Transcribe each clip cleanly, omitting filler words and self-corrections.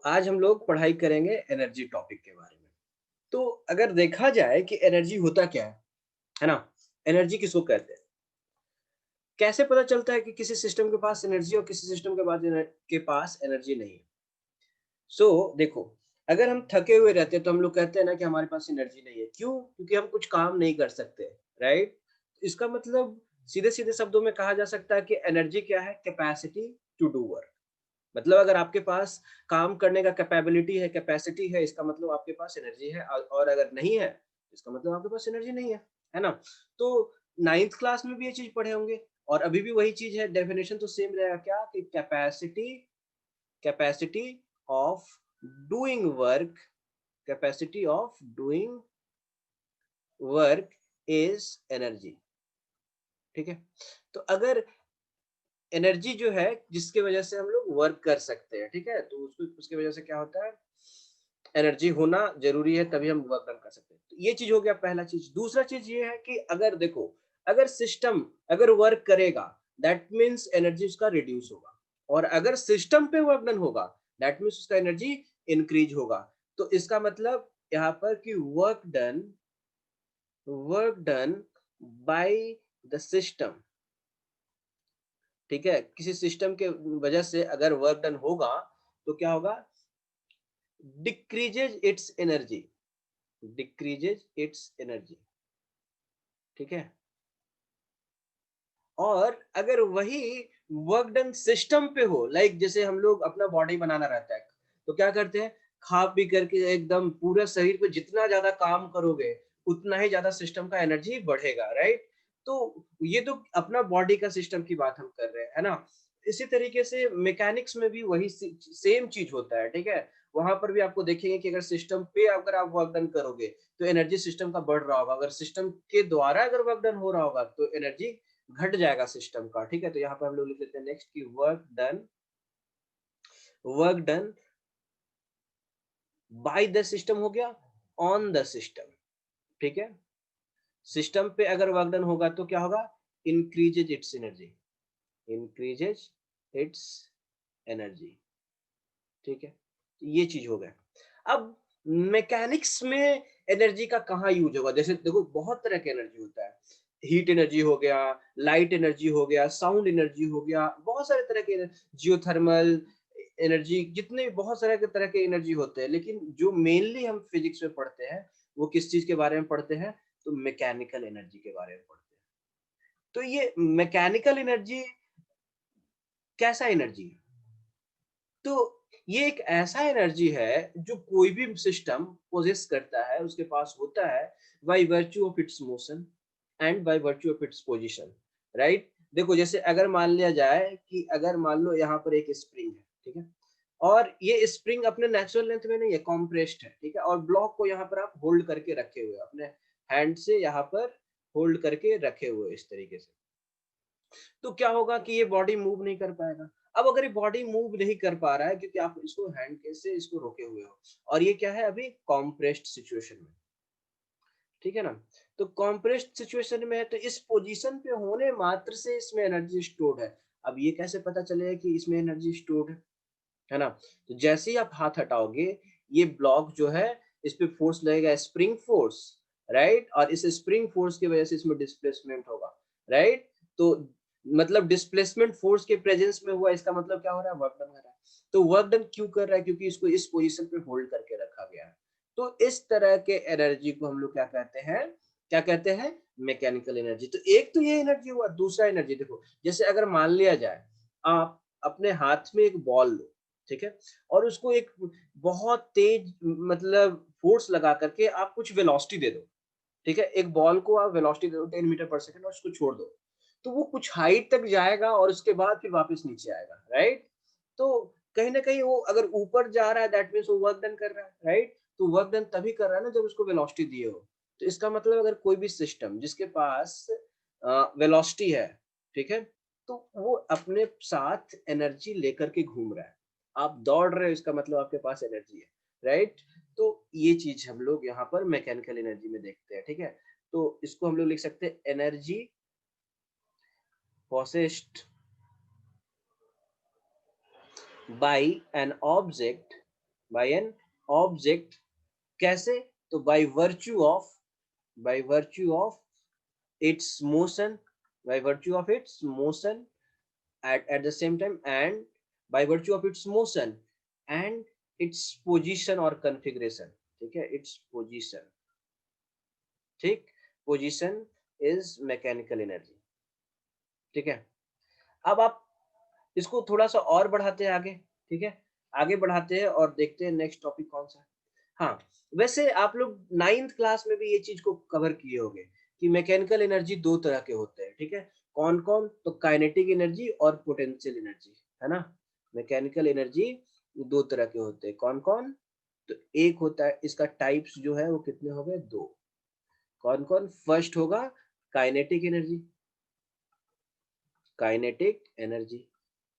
आज हम लोग पढ़ाई करेंगे एनर्जी टॉपिक के बारे में। तो अगर देखा जाए कि एनर्जी होता क्या है ना? एनर्जी किसको कहते हैं? कैसे पता चलता है कि किसी सिस्टम के पास एनर्जी और किसी सिस्टम के पास एनर्जी नहीं है? देखो, अगर हम थके हुए रहते हैं तो हम लोग कहते हैं ना कि हमारे पास एनर्जी नहीं है। क्यों? क्योंकि हम कुछ काम नहीं कर सकते, राइट? इसका मतलब सीधे-सीधे शब्दों में कहा जा सकता है कि एनर्जी क्या है? Capacity to do work. मतलब अगर आपके पास काम करने का कैपेबिलिटी है, कैपेसिटी है, इसका मतलब आपके पास एनर्जी है और अगर नहीं है, इसका मतलब आपके पास एनर्जी नहीं है ना? तो 9th क्लास में भी ये चीज़ पढ़े होंगे और अभी भी वही चीज़ है, डेफिनिशन तो सेम रहेगा क्या कि capacity capacity of doing work capacity of doing work is energy, ठीक है? तो अगर एनर्जी जो है जिसकी वजह से हम लोग वर्क कर सकते हैं, ठीक है? तो उसको उसकी वजह से क्या होता है, एनर्जी होना ज़रूरी है तभी हम वर्क डन कर सकते हैं। तो ये चीज़ हो गया पहला चीज़। दूसरा चीज़ ये है कि अगर देखो, अगर सिस्टम अगर वर्क करेगा दैट मीन्स एनर्जी उसका रिड्यूस होगा और अगर सिस्टम पे वर्क डन होगा दैट मीन्स उसका एनर्जी इंक्रीज होगा। तो इसका मतलब यहाँ पर कि work done by the system, ठीक है? किसी सिस्टम के वजह से अगर वर्क डन होगा, तो क्या होगा? Decreases it's energy decreases it's energy, ठीक है? और अगर वही वर्क डन सिस्टम पे हो, लाइक जैसे हम लोग अपना बॉडी बनाना रहता है, तो क्या करते हैं? खा पी करके एकदम पूरे शरीर पे जितना ज़्यादा काम करोगे, उतना ही ज़्यादा सिस्टम का एनर्जी बढ़ेगा, राइट? तो ये तो अपना बॉडी का सिस्टम की बात हम कर रहे हैं, है ना? इसी तरीके से मैकेनिक्स में भी वही सेम चीज़ होता है, ठीक है? वहाँ पर भी आपको देखेंगे कि अगर सिस्टम पे अगर आप वर्क डन करोगे, तो एनर्जी सिस्टम का बढ़ रहा होगा। अगर सिस्टम के द्वारा अगर वर्क डन हो रहा होगा, तो एनर्जी घट जाएगा सिस्टम का, ठीक है? तो यहाँ पे हम लोग लिख लेते हैं नेक्स्ट कि work done by the system हो गया, ऑन द सिस्टम, ठीक है? सिस्टम पे अगर वर्क डन होगा तो क्या होगा? Increases it's energy increases it's energy, ठीक है? तो ये चीज़ हो गया। अब मैकेनिक्स में एनर्जी का कहाँ यूज़ होगा? जैसे देखो बहुत तरह की एनर्जी होता है। हीट एनर्जी हो गया, लाइट एनर्जी हो गया, साउंड एनर्जी हो गया, बहुत सारे तरह के जियोथर्मल एनर्जी जितने भी बहुत सारे के तरह के एनर्जी होते हैं। लेकिन जो मेनली हम फिज़िक्स में पढ़ते हैं, वो किस चीज़ के बारे में पढ़ते हैं? तो मैकेनिकल एनर्जी के बारे में पढ़ते हैं। तो ये मैकेनिकल एनर्जी कैसा एनर्जी है? तो ये एक ऐसा एनर्जी है जो कोई भी सिस्टम पोजेस करता है, उसके पास होता है bye virtue of its motion and bye virtue of its position, right? देखो जैसे अगर मान लिया जाए कि अगर मान लो यहाँ पर एक स्प्रिंग है, ठीक है? और ये स्प्रिंग अपने नेचुरल लेंथ में नहीं है, कॉम्प्रेस्ड है, ठीक है? और ब्लॉक को यहाँ पर आप होल्ड करके रखे हुए हो, अपने हैंड से यहाँ पर होल्ड करके रखे हुए हो इस तरीके से। तो क्या होगा कि ये बॉडी मूव नहीं कर पाएगा। अब अगर ये बॉडी मूव नहीं कर पा रहा है क्योंकि आप इसको हैंड के से इसको रोके हुए हो और ये क्या है अभी कॉम्प्रेस्ड सिचुएशन में, ठीक है ना? तो कॉम्प्रेस्ड सिचुएशन में है तो इस पोजीशन पे होने मात्र से इसमें एनर्जी स्टोर्ड है। अब ये कैसे पता चलेगा कि इसमें एनर्जी स्टोर्ड है ना? तो जैसे ही आप हाथ हटाओगे, ये ब्लॉक जो है इस पे फोर्स लगेगा स्प्रिंग फोर्स, राइट? और इस स्प्रिंग फोर्स की वजह से इसमें डिस्प्लेसमेंट होगा, राइट? तो मतलब डिस्प्लेसमेंट फोर्स के प्रेजेंस में हुआ इसका मतलब क्या हो रहा है? वर्क डन हो रहा है। तो वर्क डन क्यों कर रहा है? क्योंकि इसको इस पोजीशन पे होल्ड करके रखा गया है। तो इस तरह के एनर्जी को हम लोग क्या कहते हैं? क्या कहते हैं? Mechanical energy. तो एक तो ये एनर्जी हुआ, दूसरा एनर्जी देखो, जैसे अगर मान लिया जाए आप अपने हाथ में एक बॉल लो, ठीक है? और उसको एक बहुत तेज मतलब फोर्स लगा करके आप कुछ वेलोसिटी दे दो, ठीक है? एक बॉल को आप वेलोसिटी दे दो 10 मीटर पर सेकंड और उसको छोड़ दो। तो वो कुछ हाइट तक जाएगा और उसके बाद फिर वापस नीचे आएगा, राइट? तो कहीं न कहीं वो अगर ऊपर जा रहा है दैट मीन्स वो वर्क डन कर रहा है, राइट? तो वर्क डन तभी कर रहा है ना जब उसको वेलोसिटी दिए हो। तो इसका मतलब अगर कोई भी सिस्टम जिसके पास वेलोसिटी है, ठीक है? तो वो अपने साथ एनर्जी लेकर के घूम रहा है। आप दौड़ रहे हो इसका मतलब आपके पास एनर्जी है, राइट? तो ये चीज़ हम लोग यहाँ पर मैकेनिकल एनर्जी में देखते हैं, ठीक है? तो इसको हम लोग लिख सकते हैं energy possessed by an object by an object, कैसे? तो by virtue of its motion, by virtue of its motion at the same time, and by virtue of its motion and its position or configuration, ठीक है, its position, ठीक, position is mechanical energy, ठीक है। अब आप इसको थोड़ा सा और बढ़ाते हैं आगे, ठीक है, आगे बढ़ाते हैं और देखते हैं नेक्स्ट टॉपिक कौन सा है। हाँ, वैसे आप लोग 9th क्लास में भी ये चीज को कवर किए होंगे कि मैकेनिकल एनर्जी दो तरह के होते हैं, ठीक है, कौन कौन? तो काइनेटिक एनर्जी और पोटेंशियल एनर्जी, है ना। मैकेनिकल एनर्जी दो तरह के होते हैं, कौन कौन? तो एक होता है, इसका टाइप्स जो है वो कितने हो गए? दो। कौन कौन? फर्स्ट होगा kinetic energy,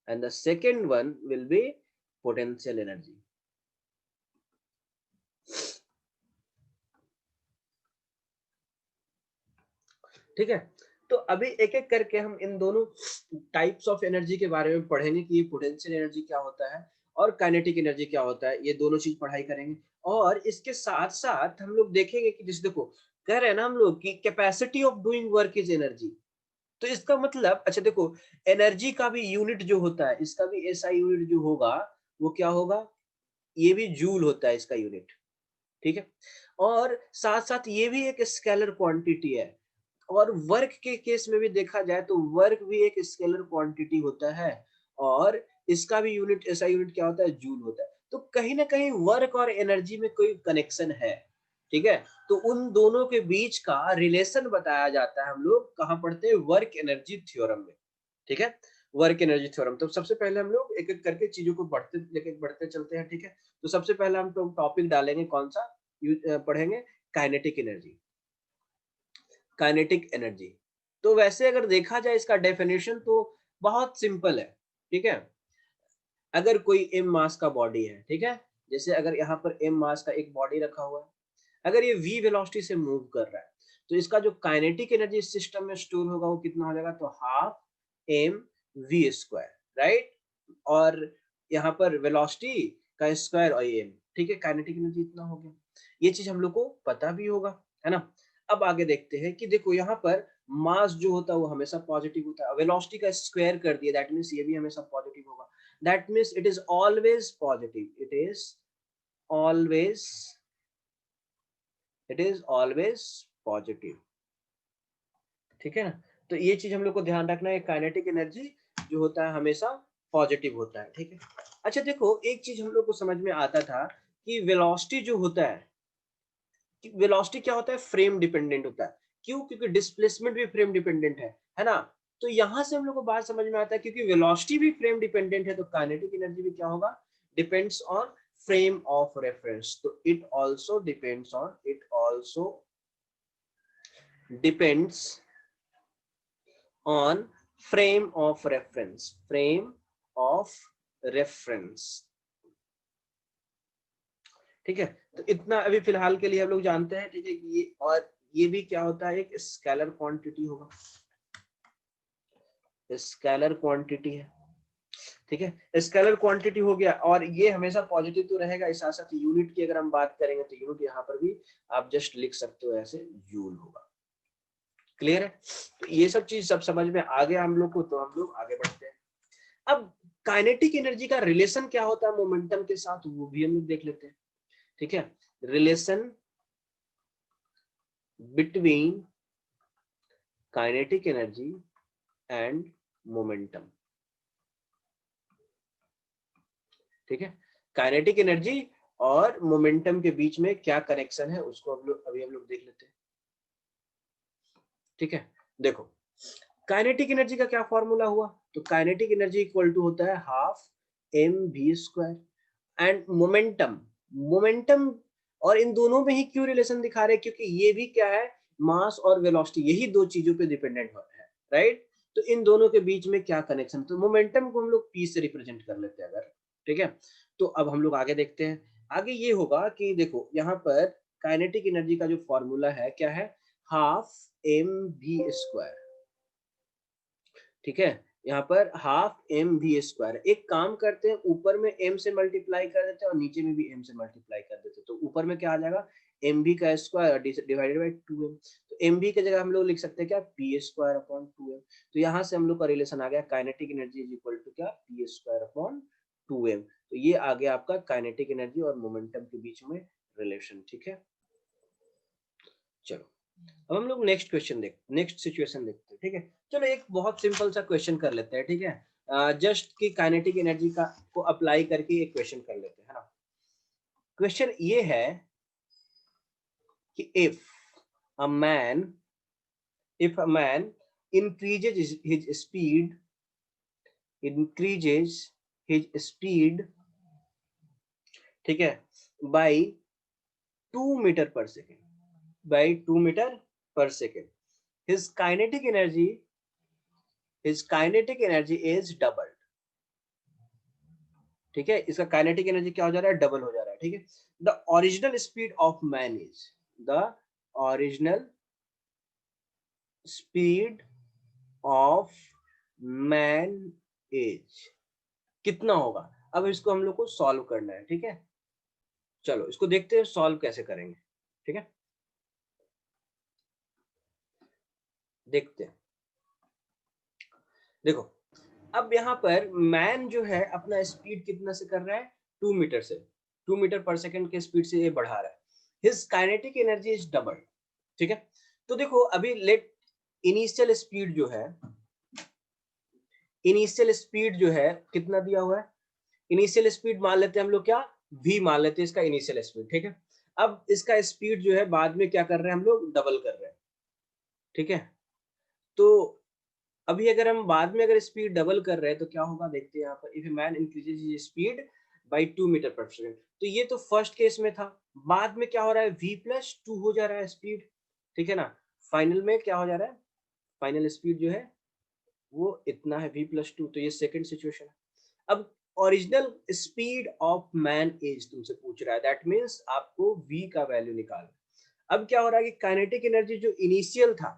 and the second one will be potential energy, ठीक है। तो अभी एक एक करके हम इन दोनों टाइप्स ऑफ एनर्जी के बारे में पढ़ेंगे कि ये पोटेंशियल एनर्जी क्या होता है और काइनेटिक एनर्जी क्या होता है, ये दोनों चीज पढ़ाई करेंगे। और इसके साथ साथ हम लोग देखेंगे कि जैसे देखो, कह रहे हैं ना हम लोग कि capacity of doing work is energy. तो इसका मतलब, अच्छा देखो, एनर्जी का भी यूनिट जो होता है, इसका भी ऐसा यूनिट जो होगा वो क्या होगा? ये भी जूल होता है इसका यूनिट, ठीक है। और साथ साथ ये भी एक स्केलर क्वांटिटी है। और वर्क के केस में भी देखा जाए तो वर्क भी एक स्केलर क्वांटिटी होता है, और इसका भी यूनिट, ऐसा यूनिट क्या होता है? जूल होता है। तो कहीं ना कहीं वर्क और एनर्जी में कोई कनेक्शन है, ठीक है। तो उन दोनों के बीच का रिलेशन बताया जाता है, हम लोग कहाँ पढ़ते हैं? वर्क एनर्जी थ्योरम में, ठीक है, वर्क एनर्जी थ्योरम। तो सबसे पहले हम लोग एक एक करके चीजों को बढ़ते चलते हैं, ठीक है। तो सबसे पहले हम तो टॉपिक डालेंगे कौन सा? पढ़ेंगे काइनेटिक एनर्जी, काइनेटिक एनर्जी। तो वैसे अगर देखा जाए इसका डेफिनेशन तो बहुत सिंपल है, ठीक है। अगर कोई m मास का बॉडी है, ठीक है, जैसे अगर यहाँ पर m मास का एक बॉडी रखा हुआ है, अगर ये v वेलोसिटी से मूव कर रहा है, तो इसका जो काइनेटिक एनर्जी सिस्टम में स्टोर होगा वो कितना हो जाएगा? तो half m v square, right. और यहाँ पर वेलोसिटी का स्क्वायर और m, ठीक है, काइनेटिक एनर्जी इतना हो गया। ये चीज हम लोग को पता भी होगा, है ना। अब आगे देखते हैं कि देखो यहाँ पर मास जो होता है वो हमेशा पॉजिटिव होता है, वेलोसिटी का स्क्वायर कर दिया, दैट मीन्स ये भी हमेशा पॉजिटिव होगा, that means it is always positive, always it is always positive, ठीक है ना। तो ये चीज हम लोग को ध्यान रखना है, काइनेटिक एनर्जी जो होता है हमेशा पॉजिटिव होता है, ठीक है। अच्छा देखो, एक चीज हम लोग को समझ में आता था कि वेलोसिटी जो होता है, वेलोसिटी क्या होता है? फ्रेम डिपेंडेंट होता है। क्यों? क्योंकि डिस्प्लेसमेंट भी फ्रेम डिपेंडेंट है ना। तो यहां से हम लोग को बात समझ में आता है, क्योंकि वेलोसिटी भी फ्रेम डिपेंडेंट है, तो काइनेटिक एनर्जी भी क्या होगा? Depends on frame of reference. तो it also depends on frame of reference, ठीक है। तो इतना अभी फिलहाल के लिए हम लोग जानते हैं, ठीक है, कि ये, और ये भी क्या होता है? एक स्केलर क्वांटिटी होगा, स्केलर क्वांटिटी है, ठीक है, स्केलर क्वांटिटी हो गया। और ये हमेशा पॉजिटिव तो रहेगा, इस साथ साथ यूनिट की अगर हम बात करेंगे तो यूनिट यहाँ पर भी आप जस्ट लिख सकते हो, ऐसे जूल होगा। क्लियर है? तो ये सब चीज सब समझ में आ गया हम लोग को, तो हम लोग आगे बढ़ते हैं। अब काइनेटिक एनर्जी का रिलेशन क्या होता है मोमेंटम के साथ, वो भी हम लोग देख लेते हैं, ठीक है। Relation between kinetic energy and momentum, ठीक है। काइनेटिक एनर्जी और मोमेंटम के बीच में क्या कनेक्शन है उसको अभी हम लोग देख लेते हैं, ठीक है। देखो, काइनेटिक एनर्जी का क्या फॉर्मूला हुआ? तो काइनेटिक एनर्जी इक्वल टू होता है half m v square. And momentum और इन दोनों में ही क्यों रिलेशन दिखा रहे हैं? क्योंकि ये भी क्या है? मास और वेलोसिटी, यही दो चीजों पे डिपेंडेंट है, राइट। तो इन दोनों के बीच में क्या कनेक्शन? तो मोमेंटम को हम लोग पी से रिप्रेजेंट कर लेते हैं अगर, ठीक है। तो अब हम लोग आगे देखते हैं। आगे ये होगा कि देखो यहाँ पर काइनेटिक एनर्जी का जो फॉर्मूला है क्या है? हाफ एम वी स्क्वायर, ठीक है, यहाँ पर हाफ एम वी स्क्वायर। एक काम करते हैं, ऊपर में एम से मल्टीप्लाई कर देते हैं और नीचे में भी एम से मल्टीप्लाई कर देते हैं, तो ऊपर में क्या आ जाएगा, एम वी का स्क्वायर डिवाइडेड बाई 2m। तो एम वी की जगह हम लोग लिख सकते हैं क्या, पी स्क्वायर अपॉन 2m। तो यहाँ से हम लोग का रिलेशन आ गया, kinetic energy is equal to क्या, पी स्क्वायर अपॉन 2m। तो ये आ गया आपका काइनेटिक एनर्जी और मोमेंटम के बीच में रिलेशन। ठीक है, चलो अब हम लोग नेक्स्ट सिचुएशन देखते हैं। ठीक है, चलो एक बहुत सिंपल सा क्वेश्चन कर लेते हैं। ठीक है, जस्ट की काइनेटिक एनर्जी का को अप्लाई करके एक क्वेश्चन कर लेते हैं, है ना। क्वेश्चन ये है कि a man if a man increases his speed increases his speed, ठीक है, by 2 meter per second, by 2 meter per second, his kinetic energy is doubled। ठीक है, इसका काइनेटिक एनर्जी क्या हो जा रहा है, डबल हो जा रहा है। ठीक है, the original speed of man is, the original speed of man is कितना होगा। अब इसको हम लोग को सॉल्व करना है। ठीक है, चलो इसको देखते हैं सॉल्व कैसे करेंगे। ठीक है, देखते हैं। देखो, अब यहाँ पर मैन जो है अपना स्पीड कितना से कर रहा है, 2 मीटर से, 2 मीटर पर सेकंड के स्पीड से ये बढ़ा रहा है। His kinetic energy is double. ठीक है, तो देखो अभी लेट इनिशियल स्पीड जो है, इनिशियल स्पीड जो है कितना दिया हुआ है, इनिशियल स्पीड मान लेते हैं हम लोग क्या, v मान लेते हैं इसका इनिशियल स्पीड। ठीक है, अब इसका स्पीड जो है बाद में क्या कर रहे हैं हम लोग, डबल कर रहे हैं। ठीक है, तो अभी अगर हम बाद में अगर स्पीड डबल कर रहे हैं तो क्या होगा, देखते हैं यहाँ पर, if a man increases his speed by 2 metre per second. तो ये तो फर्स्ट केस में था, बाद में क्या हो रहा है, v प्लस 2 हो जा रहा है स्पीड। ठीक है ना, फाइनल में क्या हो जा रहा है, फाइनल स्पीड जो है वो इतना है, v प्लस 2। तो ये सेकंड सिचुएशन है। अब original speed of man is तुमसे पूछ रहा है, दैट मीन्स आपको v का वैल्यू निकालना। अब क्या हो रहा है कि काइनेटिक एनर्जी जो इनिशियल था,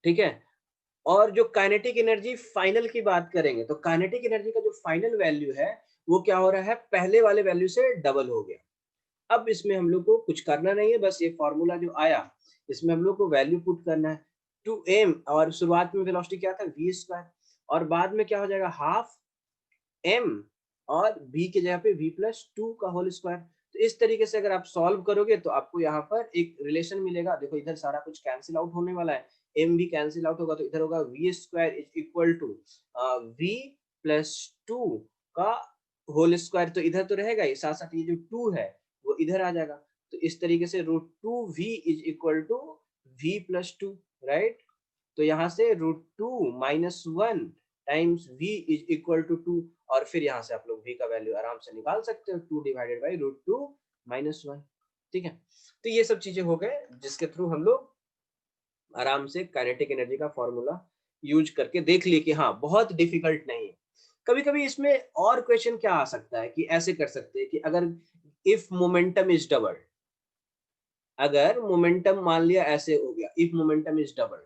ठीक है, और जो काइनेटिक एनर्जी फाइनल की बात करेंगे तो काइनेटिक एनर्जी का जो फाइनल वैल्यू है वो क्या हो रहा है, पहले वाले वैल्यू से डबल हो गया। अब इसमें हम लोग को कुछ करना नहीं है, बस ये फॉर्मूला जो आया इसमें हम लोग को वैल्यू पुट करना है, 2m, और शुरुआत में वेलोसिटी क्या था, v स्क्वायर, और बाद में क्या हो जाएगा, हाफ m, और v की जगह पे v प्लस 2 का होल स्क्वायर। तो इस तरीके से अगर आप सॉल्व करोगे तो आपको यहाँ पर एक रिलेशन मिलेगा। देखो इधर सारा कुछ कैंसिल आउट होने वाला है, m भी कैंसिल आउट होगा, तो इधर होगा v square is equal to v plus 2 का होल स्क्वायर। तो इधर तो रहेगा ही, साथ साथ ये जो 2 है वो इधर आ जाएगा। तो इस तरीके से √2v is equal to v plus 2, right. तो यहाँ से √2 minus 1 times v is equal to 2, और फिर यहाँ से आप लोग v का वैल्यू आराम से निकाल सकते हो, 2 डिवाइडेड बाई √2 माइनस 1। ठीक है, तो ये सब चीजें हो गए जिसके थ्रू हम लोग आराम से काइनेटिक एनर्जी का फॉर्मूला यूज करके देख लिए कि हाँ बहुत डिफिकल्ट नहीं है। कभी कभी इसमें और क्वेश्चन क्या आ सकता है कि ऐसे कर सकते हैं कि अगर इफ मोमेंटम इज डबल, अगर मोमेंटम मान लिया ऐसे हो गया, इफ मोमेंटम इज डबल,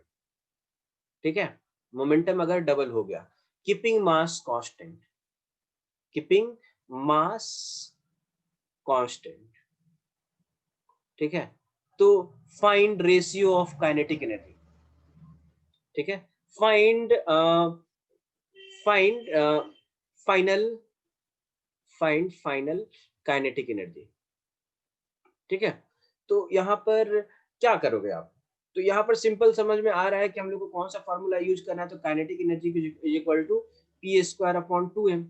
ठीक है, मोमेंटम अगर डबल हो गया, keeping mass constant, keeping mass constant, ठीक है, तो find ratio of kinetic energy. ठीक है, find find final final kinetic energy. ठीक है, तो यहाँ पर क्या करोगे आप, तो यहाँ पर सिंपल समझ में आ रहा है कि हम लोग को कौन सा फॉर्मूला यूज करना है, तो kinetic energy equal to p square upon 2m।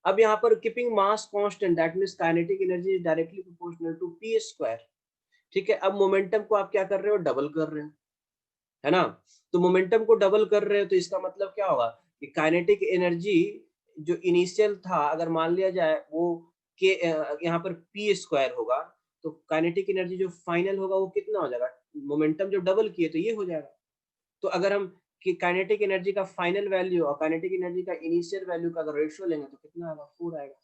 अब यहाँ पर keeping mass constant, that means kinetic energy is directly proportional to p square. ठीक है, अब मोमेंटम को आप क्या कर रहे हो, डबल कर रहे हो, है ना। तो मोमेंटम को डबल कर रहे हो तो इसका मतलब क्या होगा कि काइनेटिक एनर्जी जो इनिशियल था, अगर मान लिया जाए वो के यहाँ पर पी स्क्वायर होगा, तो काइनेटिक एनर्जी जो फाइनल होगा वो कितना हो जाएगा, मोमेंटम जो डबल किए तो ये हो जाएगा। तो अगर हम कि काइनेटिक एनर्जी का फाइनल वैल्यू और काइनेटिक एनर्जी का इनिशियल वैल्यू का अगर रेशियो लेंगे तो कितना आएगा, 4 आएगा।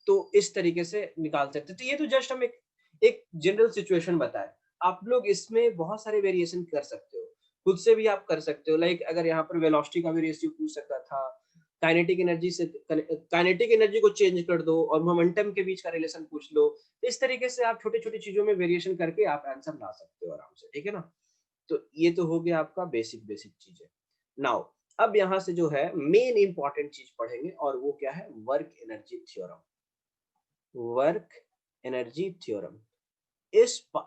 तो इस तरीके से निकाल सकते हैं। तो ये तो जस्ट हम एक जनरल सिचुएशन बताए, आप लोग इसमें बहुत सारे वेरिएशन कर सकते हो। खुद से भी आप कर सकते हो। लाइक अगर यहाँ पर वेलोसिटी का भी रेशियो पूछ सकता था, काइनेटिक एनर्जी से काइनेटिक एनर्जी को चेंज कर दो और मोमेंटम के बीच का रिलेशन पूछ लो। इस तरीके से आप छोटी छोटी चीजों में वेरिएशन करके आप आंसर ला सकते हो आराम से, ठीक है ना। तो ये तो हो गया आपका बेसिक बेसिक चीजें। नाउ अब यहाँ से जो है मेन इंपॉर्टेंट चीज पढ़ेंगे और वो क्या है, work energy theorem. Work energy theorem,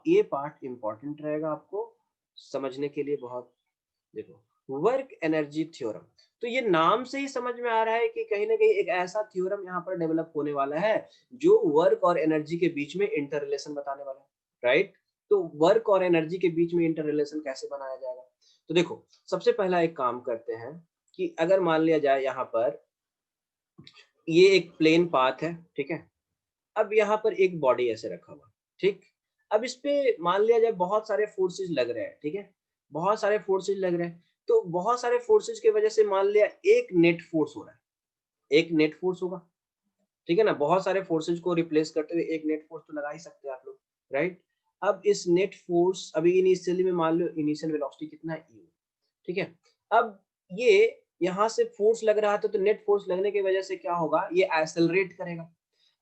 ये पार्ट इंपॉर्टेंट रहेगा आपको समझने के लिए बहुत। देखो वर्क एनर्जी थ्योरम, तो ये नाम से ही समझ में आ रहा है कि कहीं ना कहीं एक ऐसा थ्योरम यहाँ पर डेवलप होने वाला है जो वर्क और एनर्जी के बीच में इंटर रिलेशन बताने वाला है, राइट। तो वर्क और एनर्जी के बीच में इंटर रिलेशन कैसे बनाया जाएगा, तो देखो सबसे पहला एक काम करते हैं कि अगर मान लिया जाए यहाँ पर ये एक प्लेन पाथ है, ठीक है। अब यहाँ पर एक बॉडी ऐसे रखा हुआ, ठीक। अब इस पे मान लिया जाए बहुत सारे फोर्सेस लग रहे हैं, ठीक है, बहुत सारे फोर्सेस लग रहे हैं। तो बहुत सारे फोर्सेस की वजह से मान लिया एक नेट फोर्स हो रहा है, एक नेट फोर्स होगा, ठीक है ना। बहुत सारे फोर्सेस को रिप्लेस करते हुए एक नेट फोर्स तो लगा ही सकते हैं आप लोग, राइट। अब इस नेट फोर्स अभी इनिशियली में मान लो इनिशियल वेलोसिटी कितना है u, ठीक है। अब ये यहाँ से फोर्स लग रहा था तो नेट फोर्स लगने की वजह से क्या होगा, ये एक्सेलरेट करेगा।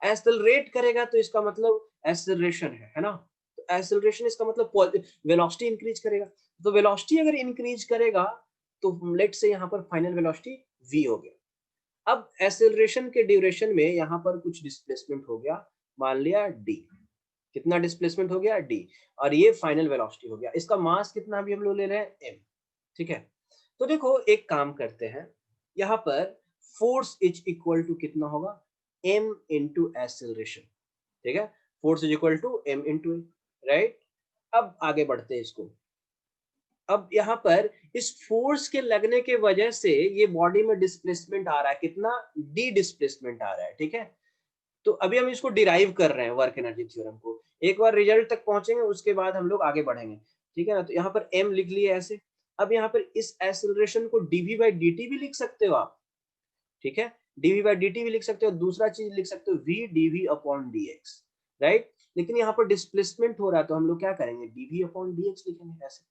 एक्सेलरेट करेगा तो इसका मतलब एक्सेलरेशन है ना। तो एक्सेलरेशन इसका मतलब वेलोसिटी इंक्रीज करेगा। तो वेलोसिटी अगर इंक्रीज करेगा तो लेट से यहाँ पर फाइनल वेलोसिटी v हो गया। अब एक्सेलरेशन के ड्यूरेशन में यहाँ पर कुछ डिस्प्लेसमेंट हो गया, मान लिया d। कितना डिस्प्लेसमेंट हो गया, d। और ये फाइनल वेलोसिटी हो गया। इसका मास कितना भी हम लोग ले रहे हैं, m, ठीक है। तो देखो एक काम करते हैं, यहाँ पर फोर्स इज इक्वल टू कितना होगा, m इंटू एक्सेलरेशन, ठीक है। Force is equal to m into, right. अब आगे बढ़ते हैं इसको। अब यहाँ पर इस फोर्स के लगने के वजह से ये बॉडी में डिस्प्लेसमेंट आ रहा है, कितना, डी डिस्प्लेसमेंट आ रहा है, ठीक है। तो अभी हम इसको डिराइव कर रहे हैं वर्क एनर्जी थ्योरम को। एक बार रिजल्ट तक पहुंचेंगे उसके बाद हम लोग आगे बढ़ेंगे, ठीक है ना। तो यहाँ पर m लिख लिए ऐसे। अब यहाँ पर इस एक्सेलरेशन को dv बाई dt भी लिख सकते हो आप, ठीक है। dv बाई dt भी लिख सकते हो, दूसरा चीज लिख सकते हो v dv upon dx, right. लेकिन यहाँ पर डिस्प्लेसमेंट हो रहा है तो हम लोग क्या करेंगे, dv अपॉन dx लिखेंगे ऐसे,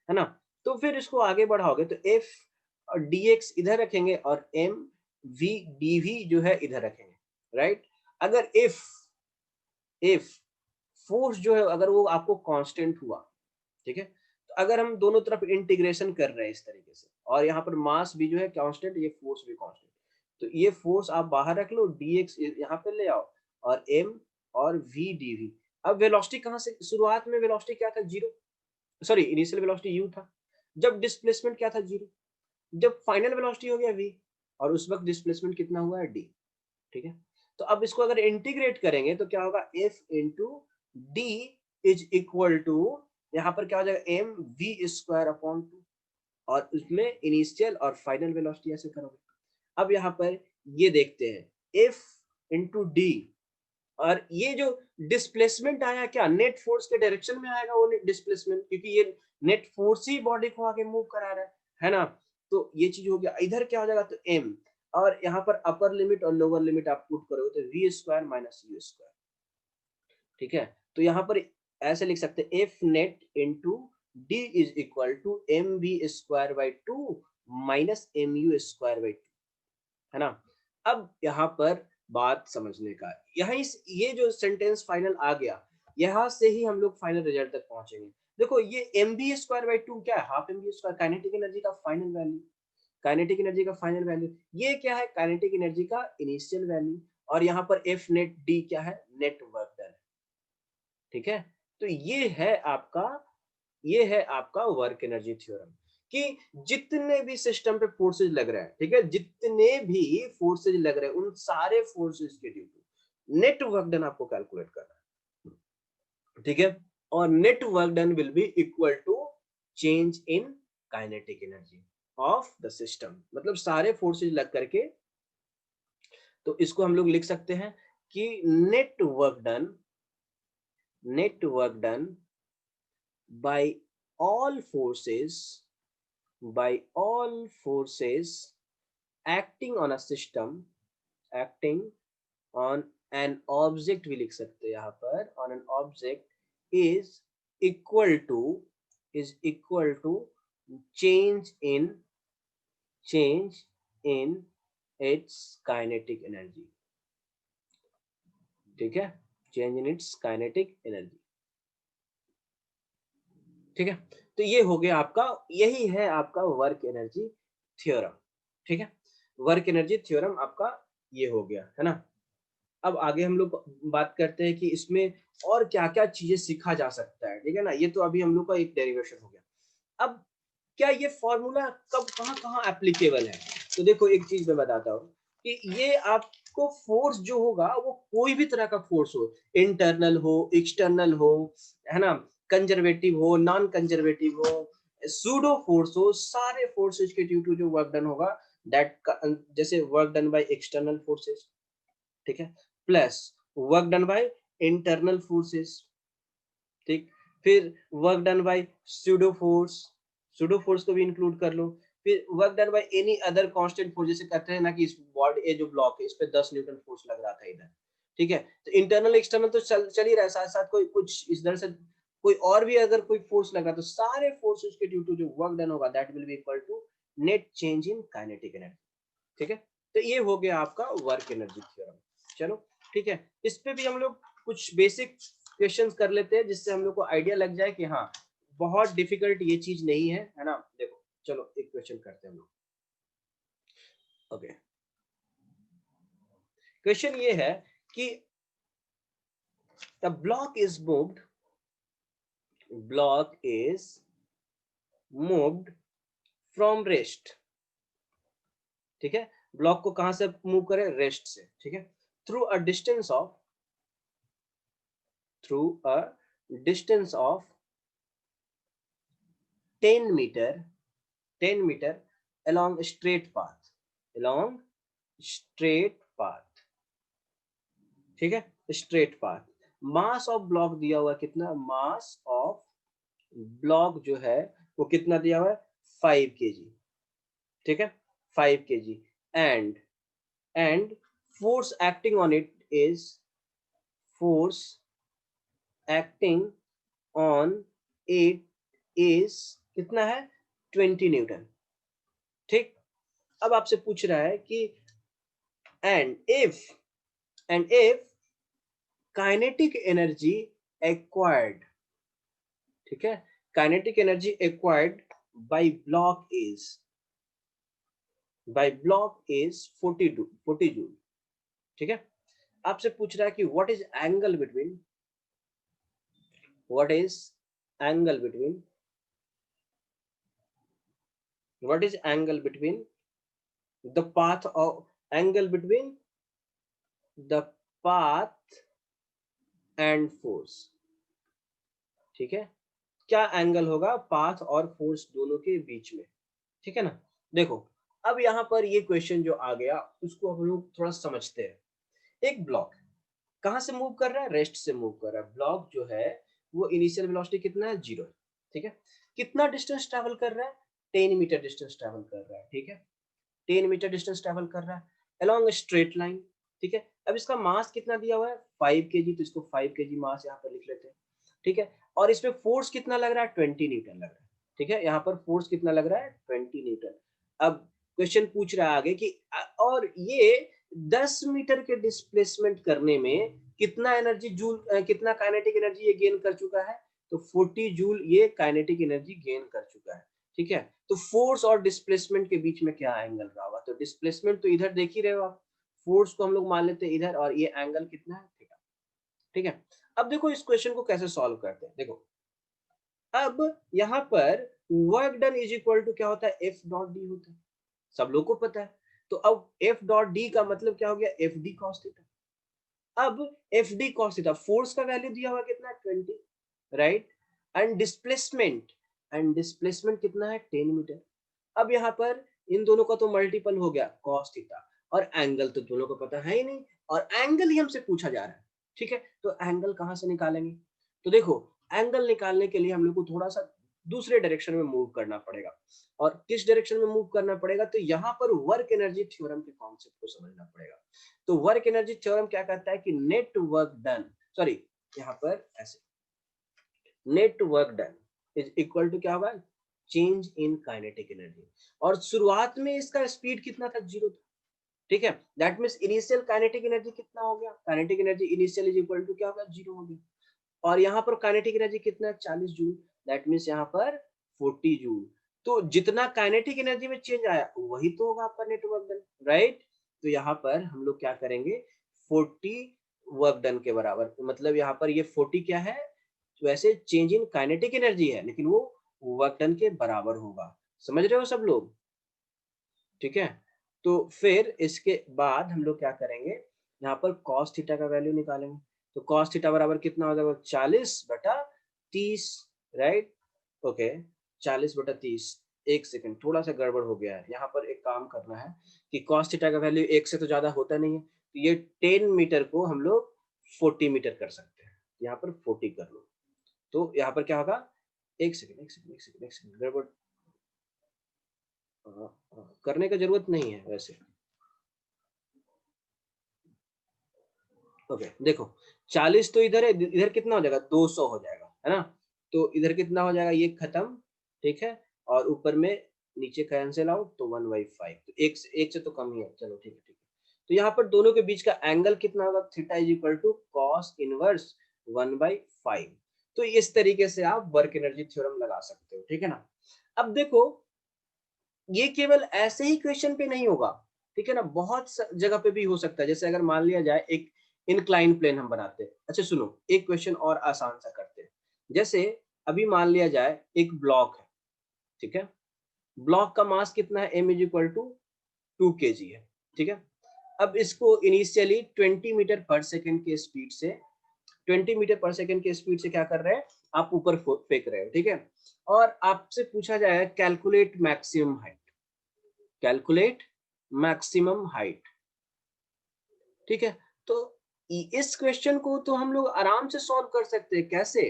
है ना। तो फिर इसको आगे बढ़ाओगे तो f और dx इधर रखेंगे और m v dv जो है इधर रखेंगे, राइट। अगर if फोर्स जो है अगर वो आपको कांस्टेंट हुआ, ठीक है, तो अगर हम दोनों तरफ इंटीग्रेशन कर रहे हैं इस तरीके से और यहाँ पर मास भी जो है कांस्टेंट, ये फोर्स भी कांस्टेंट, तो ये फोर्स आप बाहर रख लो, dx यहाँ पे ले आओ और m और v dv। अब वेलोसिटी कहाँ से, शुरुआत में वेलोसिटी क्या था, zero, sorry initial velocity u था, जब डिस्प्लेसमेंट क्या था, जीरो, जब फाइनल वेलोसिटी हो गया v, और उस वक्त डिस्प्लेसमेंट कितना हुआ है, d, ठीक है। तो अब इसको अगर इंटीग्रेट करेंगे तो क्या होगा, f into d is equal to, यहाँ पर क्या हो जाएगा, m v स्क्वायर अपॉन 2, और उसमें इनिशियल और फाइनल वेलोसिटी ऐसे करोगे। अब यहाँ पर ये देखते हैं f इंटू डी, और ये जो डिस्प्लेसमेंट आया क्या, नेट फोर्स के डायरेक्शन में आएगा वो डिस्प्लेसमेंट, क्योंकि ये नेट फोर्स ही बॉडी को आगे मूव करा रहा है ना। तो ये चीज हो गया, इधर क्या हो जाएगा, तो m, और यहाँ पर अपर लिमिट और लोअर लिमिट आप पुट करोगे तो v square minus u square, ठीक है। तो यहाँ पर ऐसे लिख सकते हैं f net into d is equal to m b square by two minus m u square by two, है ना। अब यहाँ पर बात समझने का, यहाँ इस ये जो सेंटेंस फाइनल आ गया, यहाँ से ही हम लोग फाइनल रिजल्ट तक पहुंचेंगे। देखो ये m b square by two क्या है, half m b square, kinetic energy का फाइनल वैल्यू, काइनेटिक एनर्जी का फाइनल वैल्यू। ये क्या है, काइनेटिक एनर्जी का इनिशियल वैल्यू, और यहाँ पर एफ नेट डी क्या है, नेट वर्क डन, ठीक है। तो ये है आपका वर्क एनर्जी थ्योरम, कि जितने भी सिस्टम पे फोर्सेज लग रहे हैं, ठीक है, जितने भी फोर्सेज लग रहे हैं उन सारे फोर्सेज के due to net work done आपको कैलकुलेट करना है, ठीक है। और net work done will be equal to change in kinetic energy of the system, मतलब सारे फोर्सेज लग करके। तो इसको हम लोग लिख सकते हैं कि net work done by all forces acting on a system, acting on an object भी लिख सकते हैं यहाँ पर, on an object is equal to change in its kinetic energy, ठीक है, change in its kinetic energy, ठीक है। तो ये हो गया आपका, यही है आपका वर्क एनर्जी थ्योरम, ठीक है। वर्क एनर्जी थ्योरम आपका ये हो गया है ना। अब आगे हम लोग बात करते हैं कि इसमें और क्या क्या चीजें सीखा जा सकता है, ठीक है ना। ये तो अभी हम लोग का एक डेरिवेशन हो गया। अब क्या ये फॉर्मूला कब कहाँ कहाँ एप्लीकेबल है, तो देखो एक चीज मैं बताता हूँ कि ये आपको फोर्स जो होगा वो कोई भी तरह का फोर्स हो, इंटरनल हो, एक्सटर्नल हो, है ना, कंजर्वेटिव हो, नॉन कंजर्वेटिव हो, सूडो फोर्स हो, सारे फोर्सेज के ड्यू टू जो वर्क डन होगा, दैट जैसे work done by external forces, ठीक है, plus work done by internal forces, ठीक, फिर work done bye pseudo force को भी इंक्लूड कर लो, फिर work done by any other constant force, जैसे कहते हैं ना कि इस बॉडी, ये जो ब्लॉक है इस पे 10 न्यूटन फोर्स लग रहा था इधर, ठीक है। तो इंटरनल एक्सटर्नल तो चल ही रहा है, साथ साथ कोई कुछ इधर से कोई और भी अगर कोई फोर्स लगा, तो सारे फोर्सेस के ड्यू टू जो वर्क डन होगा that will be equal to net change in kinetic energy, ठीक है। तो ये हो गया आपका वर्क एनर्जी थ्योरम। चलो ठीक है, इस पे भी हम लोग कुछ बेसिक क्वेश्चंस कर लेते हैं जिससे हम लोग को आइडिया लग जाए कि हाँ बहुत डिफिकल्ट ये चीज नहीं है ना। देखो चलो एक क्वेश्चन करते हैं हम लोग। ओके, क्वेश्चन ये है कि the block is moved from rest, ठीक है। ब्लॉक को कहां से मूव करें, रेस्ट से, ठीक है, through a distance of through a distance of 10 meter 10 meter along along straight path, ठीक है, straight path. Mass of block दिया हुआ कितना, मास ऑफ ब्लॉक जो है वो कितना दिया हुआ है, 5 kg, ठीक है, 5 kg, and and force acting on it is force acting on it is कितना है, 20 न्यूटन, ठीक। अब आपसे पूछ रहा है कि and if kinetic energy acquired, ठीक है, kinetic energy acquired by block is 40 joule, ठीक है। आपसे पूछ रहा है कि what is angle between what is angle between what is angle between the path of angle between the path and force, ठीक है, क्या एंगल होगा पाथ और फोर्स दोनों के बीच में, ठीक है ना। देखो अब यहाँ पर ये क्वेश्चन जो आ गया उसको हम लोग थोड़ा समझते हैं। एक ब्लॉक कहाँ से मूव कर रहा है, रेस्ट से मूव कर रहा है। ब्लॉक जो है वो इनिशियल वेलोसिटी कितना है, 0 है, ठीक है। कितना डिस्टेंस ट्रेवल कर रहा है, 10 मीटर डिस्टेंस ट्रेवल कर रहा है, ठीक है, 10 मीटर डिस्टेंस ट्रेवल कर रहा है अलोंग स्ट्रेट लाइन, ठीक है। अब इसका मास कितना दिया हुआ है, 5 kg, तो इसको 5 kg मास यहाँ पर लिख लेते हैं, ठीक है। और इसमें फोर्स कितना लग रहा है, 20 न्यूटन लग रहा है, ठीक है, यहाँ पर फोर्स कितना लग रहा है, 20 न्यूटन। अब क्वेश्चन पूछ रहा है आगे कि और ये 10 मीटर के डिस्प्लेसमेंट करने में कितना एनर्जी जूल कितना काइनेटिक एनर्जी ये गेन कर चुका है, तो 40 जूल ये काइनेटिक एनर्जी गेन कर चुका है, ठीक है। तो फोर्स और डिस्प्लेसमेंट के बीच में क्या एंगल रहा होगा, तो डिस्प्लेसमेंट तो इधर देख ही रहे हो आप, फोर्स को हम लोग मान लेते हैं इधर, और ये एंगल कितना है, थीटा, ठीक है। अब देखो इस क्वेश्चन को कैसे सॉल्व करते हैं। देखो अब यहाँ पर work done is equal to क्या होता है, एफ डॉट डी होता है, सब लोग को पता है। तो अब एफ डॉट डी का मतलब क्या हो गया, एफ डी कॉस थीटा। अब F D cos theta, force का वैल्यू दिया हुआ कितना, 20, राइट, एंड डिस्प्लेसमेंट कितना है, 10 मीटर। अब यहाँ पर इन दोनों का तो मल्टीपल हो गया cos थीटा, और एंगल तो दोनों को पता है ही नहीं, और एंगल ही हमसे पूछा जा रहा है, ठीक है। तो एंगल कहां से निकालेंगे, तो देखो एंगल निकालने के लिए हम लोग को थोड़ा सा दूसरे डायरेक्शन में मूव करना पड़ेगा। और किस डायरेक्शन में मूव करना पड़ेगा, तो यहाँ पर वर्क एनर्जी थ्योरम के कॉन्सेप्ट को समझना पड़ेगा। तो वर्क एनर्जी थ्योरम क्या कहता है कि नेट वर्क डन, सॉरी यहाँ पर ऐसे, net work done is equal to क्या होगा, चेंज इन काइनेटिक एनर्जी। और शुरुआत में इसका स्पीड कितना था, 0 था, ठीक है। That means initial kinetic energy कितना हो गया, kinetic energy initial is equal to क्या होगा, 0 हो गया। और यहाँ पर काइनेटिक एनर्जी कितना है, 40 जूल। दैट मीन्स यहाँ पर 40 जूल। तो जितना काइनेटिक एनर्जी में चेंज आया वही तो होगा आपका नेट वर्क डन, राइट। तो यहाँ पर हम लोग क्या करेंगे, 40 वर्क डन के बराबर, मतलब यहाँ पर ये 40 क्या है, वैसे चेंज इन काइनेटिक एनर्जी है लेकिन वो वर्क डन के बराबर होगा। समझ रहे हो सब लोग, ठीक है। तो फिर इसके बाद हम लोग क्या करेंगे, यहाँ पर cos थीटा का वैल्यू निकालेंगे। तो cos थीटा बराबर कितना हो जाएगा, 40/30, राइट। ओके, 40/30। एक सेकंड, थोड़ा सा गड़बड़ हो गया है, यहाँ पर एक काम करना है कि cos थीटा का वैल्यू 1 से तो ज्यादा होता नहीं है, तो ये 10 मीटर को हम लोग 40 मीटर कर सकते हैं। यहाँ पर 40 कर लो, तो यहाँ पर क्या होगा, एक सेकंड एक सेकंड एक सेकंड एक सेकंड, गड़बड़ करने का जरूरत नहीं है वैसे। ओके देखो, 40 तो इधर है, इधर कितना हो जाएगा, 200 हो जाएगा, है ना। तो इधर कितना हो जाएगा, ये खत्म, ठीक है। और ऊपर में नीचे कैंसिल आउट, तो 1/5, तो एक से तो कम ही है, चलो ठीक है ठीक है। तो यहाँ पर दोनों के बीच का एंगल कितना होगा, theta is equal to cos inverse 1/5। तो इस तरीके से आप वर्क एनर्जी थ्योरम लगा सकते हो, ठीक है ना। अब देखो, ये केवल ऐसे ही क्वेश्चन पे नहीं होगा, ठीक है ना, बहुत जगह पे भी हो सकता है। जैसे अगर मान लिया जाए एक इनक्लाइन प्लेन हम बनाते हैं, अच्छा सुनो, एक क्वेश्चन और आसान सा करते हैं। जैसे अभी मान लिया जाए एक ब्लॉक है, ठीक है। ब्लॉक का मास कितना है, m is equal to 2 kg है, ठीक है। अब इसको इनिशियली 20 मीटर पर सेकेंड के स्पीड से 20 मीटर पर सेकेंड के स्पीड से क्या कर रहे हैं, आप ऊपर फेंक रहे हो, ठीक है। और आपसे पूछा जाएगा calculate maximum height, calculate maximum height, ठीक है। तो इस क्वेश्चन को तो हम लोग आराम से सॉल्व कर सकते हैं, कैसे,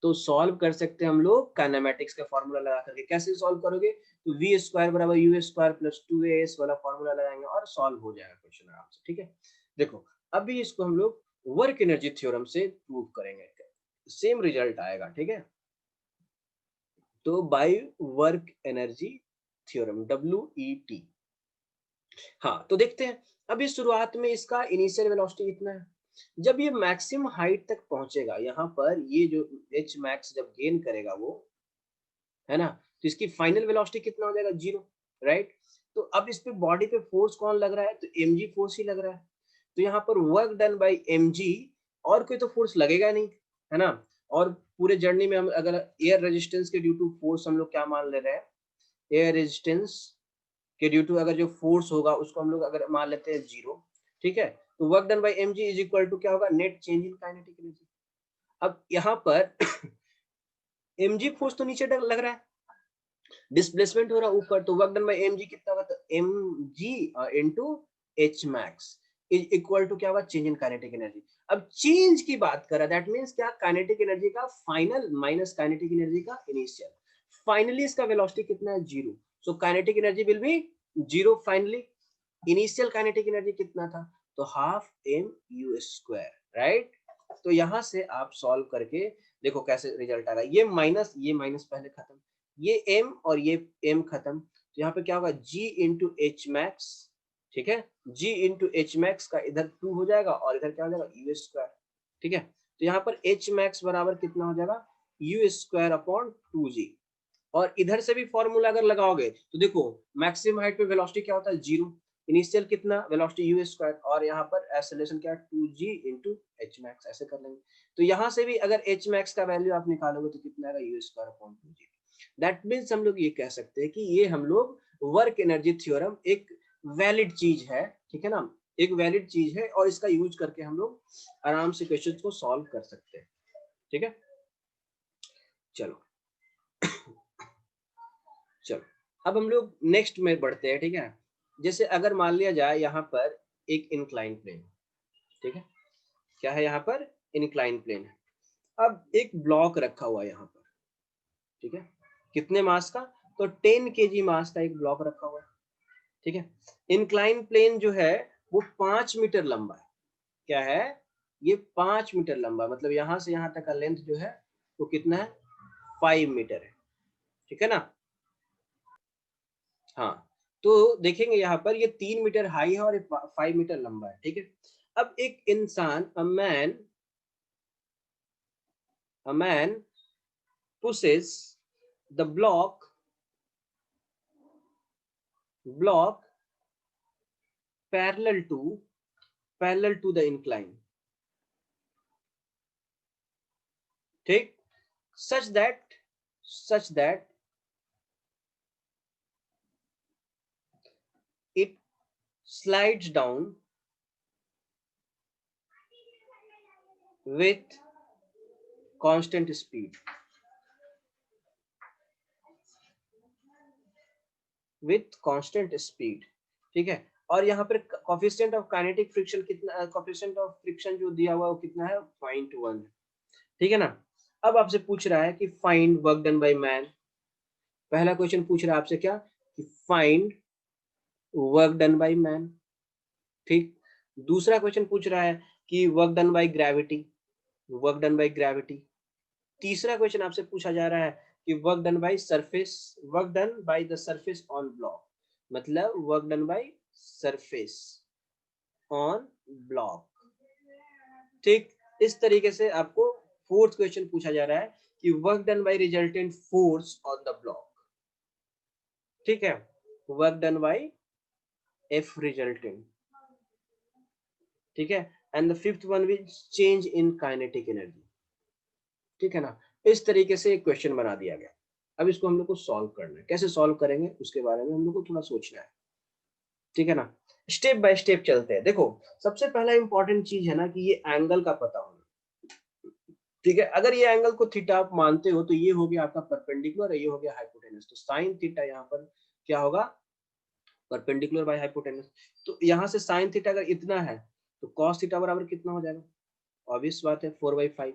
तो सॉल्व कर सकते हैं हम लोग काइनेमेटिक्स का फॉर्मूला लगा करके। कैसे सॉल्व करोगे, तो v स्क्वायर बराबर u स्क्वायर प्लस 2as वाला फॉर्मूला लगाएंगे और सॉल्व हो जाएगा क्वेश्चन आराम से, ठीक है। देखो अभी इसको हम लोग वर्क एनर्जी थ्योरम से प्रूव करेंगे, सेम रिजल्ट आएगा, ठीक है। तो by work energy theorem, WET। हाँ तो देखते हैं, अभी शुरुआत में इसका इनिशियल वेलोसिटी कितना है। जब ये मैक्सिमम हाइट तक पहुंचेगा, यहाँ पर ये जो h मैक्स जब गेन करेगा वो, है ना, तो इसकी फाइनल वेलोसिटी कितना हो जाएगा, 0, राइट। तो अब इस पे बॉडी पे फोर्स कौन लग रहा है, तो mg फोर्स ही लग रहा है। तो यहाँ पर वर्क डन बाय mg, और कोई तो फोर्स लगेगा नहीं, है ना। और पूरे जर्नी में हम अगर एयर रेजिस्टेंस के ड्यू टू फोर्स हम लोग क्या मान ले रहे हैं, एयर रेजिस्टेंस के ड्यू टू अगर जो फोर्स होगा उसको हम लोग अगर मान लेते हैं 0, ठीक है। तो work done by mg is equal to क्या होगा, net change in kinetic energy. अब यहाँ पर mg फोर्स तो नीचे लग रहा है, डिस्प्लेसमेंट हो रहा है ऊपर, तो वर्क डन बाय mg कितना होगा, तो mg into h max is equal to क्या होगा, चेंज इन काइनेटिक एनर्जी। अब चेंज की बात कर रहा है, दैट मींस क्या, काइनेटिक एनर्जी का फाइनल माइनस काइनेटिक एनर्जी का इनिशियल। फाइनली इसका वेलोसिटी कितना है, 0, so kinetic energy will be 0 finally. Initial kinetic energy कितना था, तो half m u square, right. तो यहां से आप सॉल्व करके देखो कैसे रिजल्ट आ रहा है, ये माइनस पहले खत्म, ये m और ये m खत्म, तो यहाँ पे क्या होगा, g इंटू एच मैक्स, ठीक है। g इंटू एच मैक्स का इधर 2 हो जाएगा और इधर क्या हो जाएगा, u स्क्वायर, ठीक है। तो यहाँ पर h मैक्स बराबर कितना हो जाएगा, u स्क्वायर अपॉन 2g। और इधर से भी फॉर्मूला अगर लगाओगे तो देखो मैक्सिमम हाइट पे वेलोसिटी क्या होता है, 0, इनिशियल कितना वेलोसिटी u स्क्वायर, और यहाँ पर एक्सेलरेशन क्या है, 2g इंटू एच मैक्स, ऐसे कर लेंगे। तो यहाँ से भी अगर h मैक्स का वैल्यू आप निकालोगे तो कितना आएगा, u square upon 2g। That means हम लोग ये कह सकते हैं कि ये हम लोग वर्क एनर्जी थ्योरम एक वैलिड चीज है, ठीक है ना, एक वैलिड चीज है, और इसका यूज करके हम लोग आराम से क्वेश्चन को सॉल्व कर सकते हैं, ठीक है। चलो चलो अब हम लोग नेक्स्ट में बढ़ते हैं, ठीक है। जैसे अगर मान लिया जाए यहाँ पर एक इंक्लाइन प्लेन, ठीक है, क्या है यहाँ पर, इंक्लाइन प्लेन है। अब एक ब्लॉक रखा हुआ है यहाँ पर, ठीक है, कितने मास का, तो 10 kg मास का एक ब्लॉक रखा हुआ है, ठीक है। इंक्लाइन प्लेन जो है वो 5 मीटर लंबा है, क्या है, ये 5 मीटर लंबा, मतलब यहाँ से यहाँ तक का लेंथ जो है वो कितना है, 5 मीटर है, ठीक है ना। हाँ, तो देखेंगे यहाँ पर ये 3 मीटर हाई है और 5 मीटर लंबा है, ठीक है। अब एक इंसान a man pushes the block parallel to the incline, ठीक, such that it slides down with constant speed, ठीक है। और यहाँ पर कोफिशिएंट ऑफ काइनेटिक फ्रिक्शन कितना, कोफिशिएंट ऑफ फ्रिक्शन जो दिया हुआ है वो कितना है, 0.1, ठीक है ना। अब आपसे पूछ रहा है कि find work done by man. पहला क्वेश्चन पूछ रहा है आपसे क्या, कि find work done by man, ठीक। दूसरा क्वेश्चन पूछ रहा है कि वर्क डन बाय ग्रेविटी। तीसरा क्वेश्चन आपसे पूछा जा रहा है कि work done by the surface on block, मतलब work done by surface on block, ठीक। इस तरीके से आपको फोर्थ क्वेश्चन पूछा जा रहा है कि work done by resultant force on the block, ठीक है, work done bye F resultant, ठीक है। And the fifth one will change in kinetic energy, ठीक है ना। इस तरीके से एक क्वेश्चन बना दिया गया। अब इसको हम लोग को सॉल्व करना है, कैसे सॉल्व करेंगे उसके बारे में हम लोग को थोड़ा सोचना है, ठीक है ना। स्टेप बाय स्टेप चलते हैं। देखो, सबसे पहला इंपॉर्टेंट चीज है ना कि ये एंगल का पता होना, ठीक है। अगर ये एंगल को थीटा आप मानते हो तो ये हो गया आपका परपेंडिकुलर, ये हो गया हाइपोटेनस, तो साइन थीटा यहाँ पर क्या होगा, परपेंडिकुलर बाय हाइपोटेनस। तो यहाँ से साइन थीटा अगर इतना है तो कॉस थीटा बराबर कितना हो जाएगा, ऑब्वियस बात है 4/5।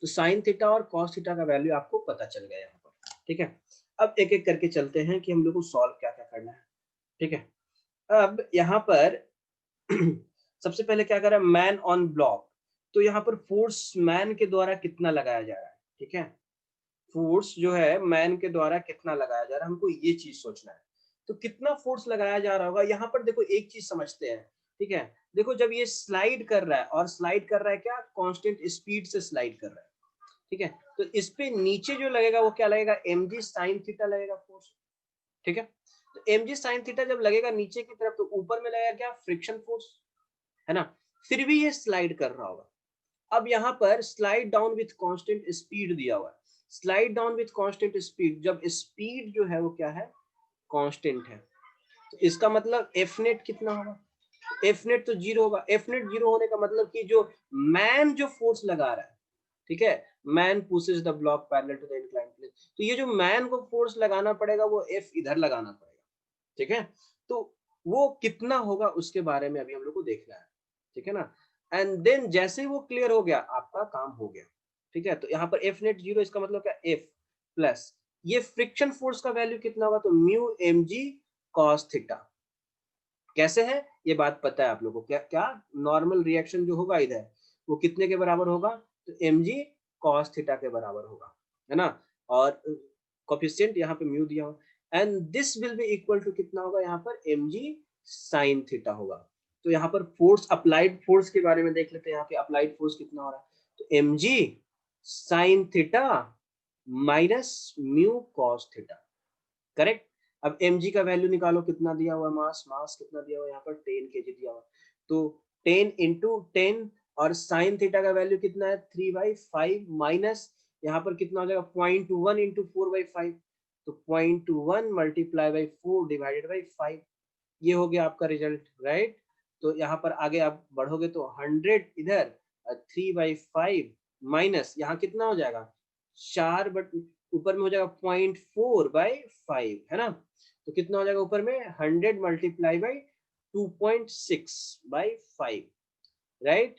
तो साइन थीटा और कॉस थीटा का वैल्यू आपको पता चल गया यहाँ पर, ठीक है। अब एक एक करके चलते हैं कि हम लोग को सॉल्व क्या क्या करना है, ठीक है। अब यहाँ पर सबसे पहले क्या कर रहा है, मैन ऑन ब्लॉक। तो यहाँ पर फोर्स मैन के द्वारा कितना लगाया जा रहा है, ठीक है। फोर्स जो है मैन के द्वारा कितना लगाया जा रहा है, हमको ये चीज सोचना है। तो कितना फोर्स लगाया जा रहा होगा, यहाँ पर देखो एक चीज समझते हैं, ठीक है। देखो जब ये स्लाइड कर रहा है, और स्लाइड कर रहा है क्या, कांस्टेंट स्पीड से स्लाइड कर रहा है, ठीक है। तो इस पे नीचे जो लगेगा वो क्या लगेगा, mg sin थीटा लगेगा फोर्स, ठीक है। तो mg sin थीटा जब लगेगा नीचे की तरफ, तो ऊपर में लगेगा क्या, फ्रिक्शन फोर्स, है ना। फिर भी ये स्लाइड कर रहा होगा। अब यहाँ पर slide down with constant speed दिया हुआ है, slide down with constant speed, जब स्पीड जो है वो क्या है, कांस्टेंट है, तो इसका मतलब एफ नेट कितना होगा, एफ नेट तो जीरो होगा। एफ नेट जीरो होने का मतलब कि जो मैन जो फोर्स लगा रहा है, ठीक है, man pushes the block parallel to the inclined plane, तो ये जो मैन को फोर्स लगाना पड़ेगा वो एफ इधर लगाना पड़ेगा, ठीक है। तो वो कितना होगा उसके बारे में अभी हम लोग को देखना है, ठीक है ना। एंड देन जैसे ही वो क्लियर हो गया आपका काम हो गया, ठीक है। तो यहाँ पर एफ नेट जीरो, इसका मतलब क्या, एफ प्लस ये फ्रिक्शन फोर्स का वैल्यू कितना होगा, तो mu M G cos theta. कैसे है ये बात पता है आप लोगों को, क्या क्या नॉर्मल रिएक्शन जो होगा इधर वो कितने के बराबर होगा, तो एम जी कॉस थीटा के बराबर होगा, है ना। और कोफिशिएंट यहाँ पे म्यू दिया हुआ, and this will be equal to कितना होगा, यहाँ पर एम जी साइन थीटा होगा। तो यहाँ पर फोर्स, अप्लाइड फोर्स के बारे में देख लेते हैं, यहाँ पे अप्लाइड फोर्स कितना हो रहा है, तो M G sine theta minus mu cos theta, correct. अब mg का वैल्यू निकालो, कितना दिया हुआ, मास कितना दिया हुआ यहाँ पर 10 kg दिया हुआ, तो 10 into 10, और साइन थीटा का वैल्यू कितना है 3/5 माइनस यहाँ पर कितना हो जाएगा 0.1 into 4/5, तो 0.1 मल्टीप्लाई बाई 4 डिवाइडेड बाई 5, ये हो गया आपका रिजल्ट, राइट। तो यहाँ पर आगे आप बढ़ोगे तो 100 इधर, 3/5 माइनस यहाँ कितना हो जाएगा 4, बट ऊपर में हो जाएगा 0.4/5, है ना। तो कितना हो जाएगा ऊपर में 100 मल्टीप्लाई बाई 2.6/5, राइट,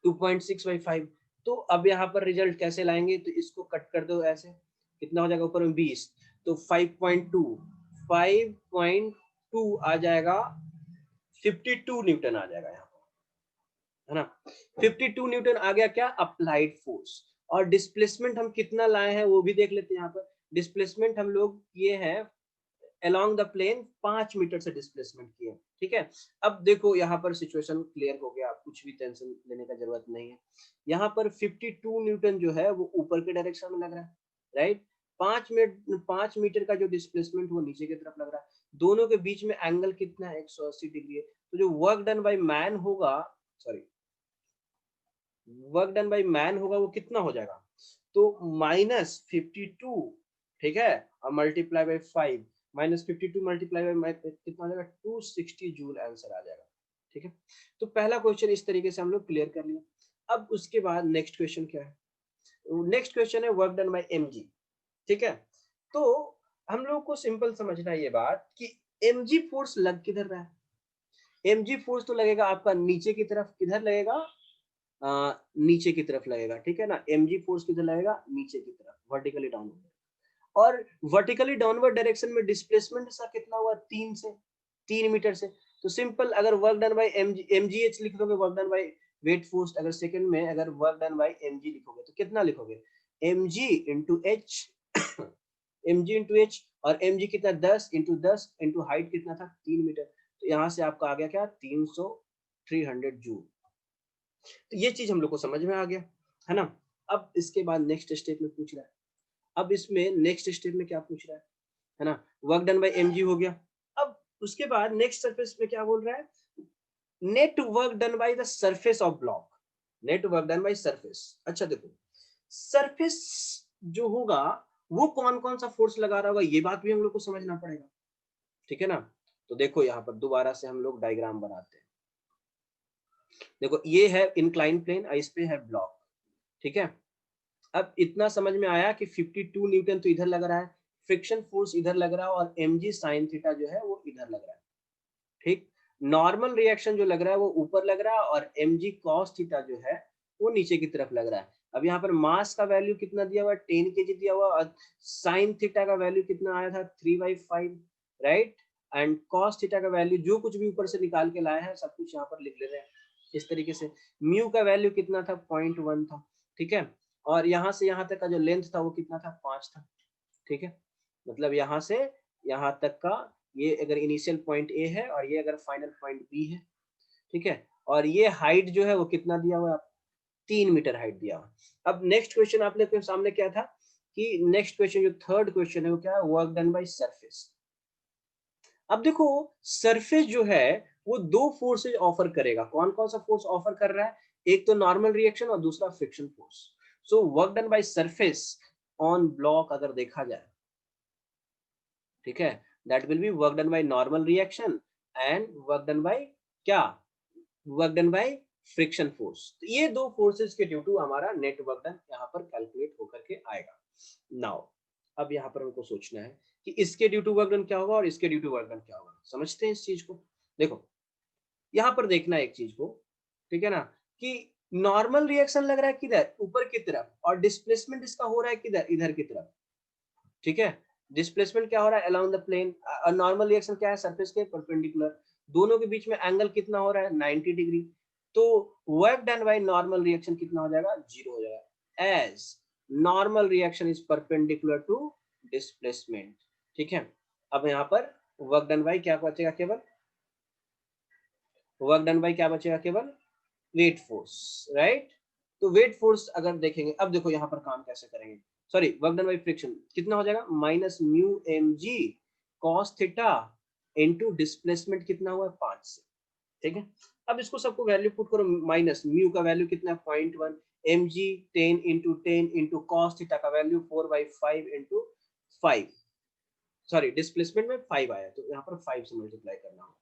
2.6/5। तो अब यहाँ पर रिजल्ट कैसे लाएंगे, तो इसको कट कर दो ऐसे, कितना हो जाएगा ऊपर में 20, तो 5.2 आ जाएगा, 52 न्यूटन आ जाएगा यहाँ पर, है ना। 52 न्यूटन आ गया क्या, अप्लाइड फोर्स। और डिस्प्लेसमेंट हम कितना लाए हैं वो भी देख लेते हैं। यहाँ पर डिस्प्लेसमेंट हम लोग ये है along the plane 5 मीटर से डिस्प्लेसमेंट किए, ठीक है। अब देखो यहाँ पर सिचुएशन क्लियर हो गया, कुछ भी टेंशन लेने का जरूरत नहीं है। यहाँ पर 52 न्यूटन जो है वो ऊपर के डायरेक्शन में लग रहा है, राइट। 5 मीटर का जो डिस्प्लेसमेंट वो नीचे की तरफ लग रहा है। दोनों के बीच में एंगल कितना है, 180 डिग्री है। तो जो वर्क डन बाय मैन होगा, sorry, work done by man होगा वो कितना हो जाएगा, तो -52, ठीक है, और मल्टीप्लाई बाय 5, -52 मल्टीप्लाई बाय कितना हो जाएगा, 260 जूल आंसर आ जाएगा, ठीक है। तो पहला क्वेश्चन इस तरीके से हम लोग क्लियर कर लिए। अब उसके बाद नेक्स्ट क्वेश्चन क्या है, नेक्स्ट क्वेश्चन है वर्क डन बाय mg, ठीक है। तो हम लोग को सिंपल समझना है ये बात कि mg फोर्स लग किधर रहा है। mg फोर्स तो लगेगा आपका नीचे की तरफ, किधर लगेगा, नीचे की तरफ लगेगा, ठीक है ना। mg फोर्स किधर लगेगा, नीचे की तरफ, वर्टिकली डाउनवर्ड। और वर्टिकली डाउनवर्ड डायरेक्शन में डिस्प्लेसमेंट सा कितना हुआ, 3 मीटर से। तो सिंपल, अगर वर्क डन बाय mgh लिख दोगे, work done by weight force, अगर सेकंड में अगर वर्क डन बाय mg लिखोगे तो कितना लिखोगे, mg into H, mg into H, और mg कितना 10 इंटू 10 इंटू हाइट कितना था 3 मीटर। तो यहाँ से आपका आ गया क्या, 300 जूल। तो ये चीज हम लोग को समझ में आ गया, है ना। अब इसके बाद नेक्स्ट स्टेप में पूछ रहा है, अब इसमें नेक्स्ट स्टेप में क्या पूछ रहा है ना, वर्क डन बाय mg हो गया। अब उसके बाद नेक्स्ट सरफेस में क्या बोल रहा है, net work done by the surface of block, net work done by surface. अच्छा देखो, सरफेस जो होगा वो कौन कौन सा फोर्स लगा रहा होगा, ये बात भी हम लोग को समझना पड़ेगा, ठीक है ना। तो देखो यहाँ पर दोबारा से हम लोग डायग्राम बनाते हैं। देखो ये है इंक्लाइन प्लेन, इस पे है ब्लॉक, ठीक है। अब इतना समझ में आया कि 52 न्यूटन तो इधर लग रहा है, फ्रिक्शन फोर्स इधर लग रहा है, और mg sin थीटा जो है वो इधर लग रहा है, ठीक। नॉर्मल रिएक्शन जो लग रहा है वो ऊपर लग रहा है, और mg cos थीटा जो है वो नीचे की तरफ लग रहा है। अब यहाँ पर मास का वैल्यू कितना दिया हुआ है, 10 kg दिया हुआ, और sin थीटा का वैल्यू कितना आया था, 3/5, राइट। एंड cos थीटा का वैल्यू जो कुछ भी ऊपर से निकाल के लाए हैं सब कुछ यहाँ पर लिख ले रहे हैं इस तरीके से। म्यू का वैल्यू कितना था, 0.1 था, ठीक है। और यहाँ से यहाँ तक का जो लेंथ था वो कितना था, 5 था, ठीक है। मतलब यहाँ से यहाँ तक का, ये अगर इनिशियल पॉइंट ए है और ये अगर फाइनल पॉइंट बी है, ठीक है। और ये हाइट जो है वो कितना दिया हुआ है, 3 मीटर हाइट दिया हुआ। अब नेक्स्ट क्वेश्चन आपने सामने क्या था कि नेक्स्ट क्वेश्चन जो थर्ड क्वेश्चन है वो क्या है, वर्क डन बाय सरफेस। अब देखो सरफेस जो है वो दो फोर्सेज ऑफर करेगा, कौन कौन सा फोर्स ऑफर कर रहा है, एक तो नॉर्मल रिएक्शन और दूसरा friction force. So work done by surface on block अगर देखा जाए, ठीक है, that will be work done by normal reaction and work done by क्या, work done by friction force. तो ये दो फोर्सेस के ड्यू टू हमारा नेट वर्क डन यहाँ पर कैलकुलेट होकर के आएगा। नाउ अब यहाँ पर हमको सोचना है कि इसके ड्यू टू वर्क डन क्या होगा और इसके ड्यू टू वर्क डन क्या होगा, समझते हैं इस चीज को। देखो यहाँ पर देखना है एक चीज को, ठीक है ना, कि नॉर्मल रिएक्शन लग रहा है किधर, ऊपर की तरफ, और डिस्प्लेसमेंट इसका हो रहा है किधर, इधर की तरफ, ठीक है। डिस्प्लेसमेंट क्या हो रहा है, अलोंग द प्लेन। और नॉर्मल रिएक्शन क्या है, सरफेस के परपेंडिकुलर। दोनों के बीच में एंगल कितना हो रहा है, 90 डिग्री। तो work done by normal reaction कितना हो जाएगा, 0 हो जाएगा, as normal reaction is perpendicular to displacement, ठीक है। अब यहाँ पर वर्क डन बाय क्या बचेगा, केवल वर्क डन बाय क्या बचेगा, केवल वेट फोर्स, राइट। तो वेट फोर्स अगर देखेंगे, अब देखो यहाँ पर काम कैसे करेंगे, sorry, work done by friction कितना हो जाएगा, minus mu mg cos theta into displacement कितना हुआ, 5 से, ठीक है। अब इसको सबको वैल्यू पुट करो, माइनस म्यू का वैल्यू कितना है, 0.1, mg 10 into 10 into cos theta का वैल्यू 4/5 इंटू 5, सॉरी डिस्प्लेसमेंट में 5 आया तो यहाँ पर 5 से मल्टीप्लाई करना होगा।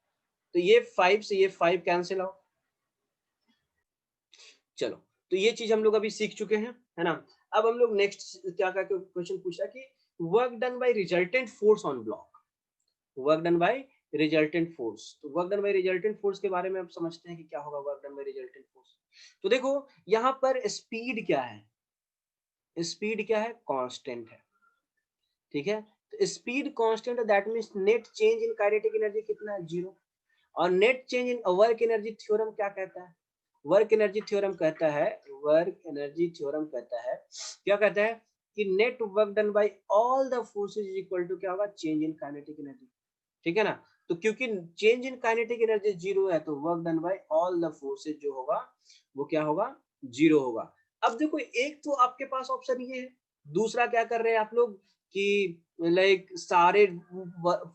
तो ये 5 से ये 5 कैंसिल आउट। चलो, तो ये चीज हम लोग अभी सीख चुके हैं, है ना। अब हम लोग नेक्स्ट क्या क्या क्वेश्चन पूछ रहा है कि work done by resultant force on block, work done by resultant force. तो work done by resultant force के बारे में अब समझते हैं कि क्या होगा work done by resultant force. तो देखो यहाँ पर स्पीड क्या है, स्पीड क्या है, कांस्टेंट है, ठीक है। तो स्पीड कांस्टेंट है, that means net change in kinetic energy कितना है, 0। और net change in work energy theorem क्या कहता है, वर्क एनर्जी थ्योरम कहता है, वर्क एनर्जी थ्योरम कहता है, क्या कहता है कि net work done by all the forces is equal to क्या होगा, चेंज इन काइनेटिक एनर्जी। ठीक है ना, तो क्योंकि change in kinetic energy zero है तो work done by all the forces जो होगा वो क्या होगा, जीरो होगा। अब देखो एक तो आपके पास ऑप्शन ये है, दूसरा क्या कर रहे हैं आप लोग कि लाइक सारे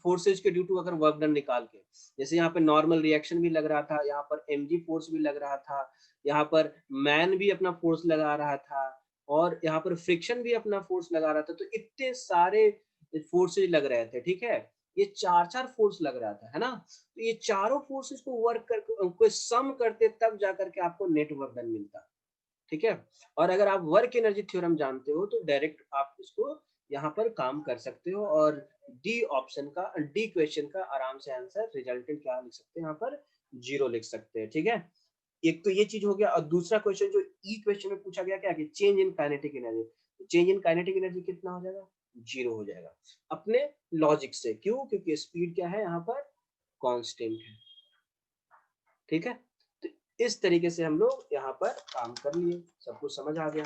फोर्सेज के ड्यू टू अगर वर्क डन निकाल के, जैसे यहाँ पे नॉर्मल रिएक्शन भी लग रहा था, यहाँ पर mg फोर्स भी लग रहा था, यहाँ पर मैन भी अपना फोर्स लगा रहा था, और यहाँ पर फ्रिक्शन भी अपना फोर्स लगा रहा था, तो इतने सारे फोर्सेज लग रहे थे। ठीक है, ये चार चार फोर्स लग रहा था, है ना, तो ये चारों फोर्सेस को वर्क करके उनको सम करते तब जाकर के आपको नेट वर्क डन मिलता। ठीक है, और अगर आप वर्क एनर्जी थ्योरम जानते हो तो डायरेक्ट आप इसको यहाँ पर काम कर सकते हो, और डी ऑप्शन का, डी क्वेश्चन का आराम से आंसर रिजल्टेंट क्या लिख सकते हैं, यहाँ पर जीरो लिख सकते हैं। ठीक है, एक तो ये चीज हो गया, और दूसरा क्वेश्चन जो ई क्वेश्चन में पूछा गया क्या कि change in kinetic energy, change in kinetic energy कितना हो जाएगा, जीरो हो जाएगा अपने लॉजिक से। क्यों, क्योंकि स्पीड क्या है यहाँ पर, कांस्टेंट है। ठीक है, तो इस तरीके से हम लोग यहाँ पर काम कर लिए, सब कुछ समझ आ गया।